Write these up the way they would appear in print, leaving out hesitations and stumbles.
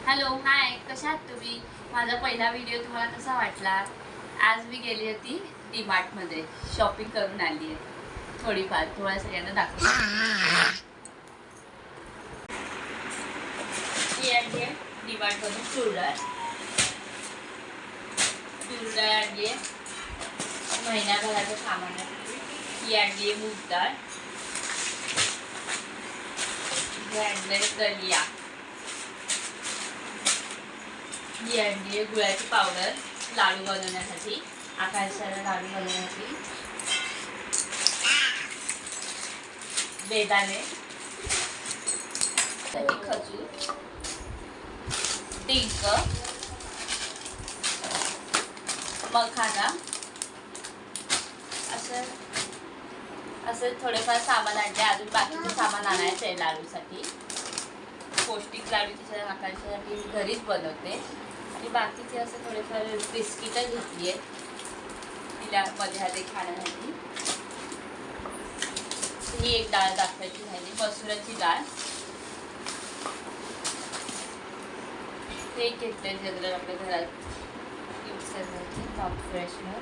Hello hi, कशा आहात तुम्ही? माझा पहिला व्हिडिओ तुम्हाला कसा वाटला? आज मी गेली होती डीमार्टमध्ये, शॉपिंग करून आली आहे थोडीफार. तुम्हाला सगळ्यांना दाखवते. ही आणली आहे डीमार्टमधून चुरडाळ आणली आहे महिन्याभराचं सामान आहे. ही आणली आहे मूग डाळ, ही आणली आहे दलिया, ही आणली आहे गुळाची पावडर लाडू बनवण्यासाठी, आकाशाला लाडू बनवण्यासाठी, बेदाणे, खजूर, डिंक, मखाना, असं थोडेफार सामान आणले. अजून बाकीचं सामान आणायचं आहे लाडूसाठी. पौष्टिक लाडू तिच्या आकाशासाठी मी घरीच बनवते. आणि बाकीचे असं थोडेफार बिस्किटं घेतली आहेत तिला मध्ये मध्ये खाण्यासाठी. ही एक डाळ दाखवायची राहिली, मसुराची डाळ. ते घेतले जनरल आपल्या घरात यूज करण्यासाठी. टॉप फ्रेशनर,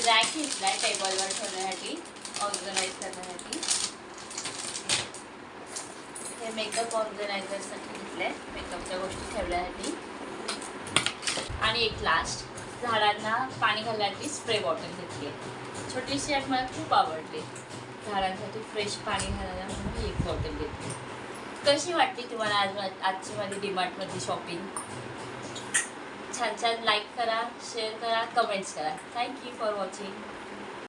रॅक घेतलाय टेबलवर ठेवण्यासाठी, ऑर्गनाईज करण्यासाठी. हे मेकअप ऑर्गनायझरसाठी घेतले, मेकअपच्या गोष्टी ठेवण्यासाठी. आणि एक लास्ट झाडांना पाणी घालण्यासाठी स्प्रे बॉटल घेतली आहे. छोटीशी एक मला खूप आवडते, झाडांसाठी फ्रेश पाणी घालायला म्हणून ही एक बॉटल घेतली. कशी वाटली तुम्हाला आजची माझी डीमार्टमधली शॉपिंग? छान छान लाईक करा, शेअर करा, कमेंट्स करा. Thank you for watching.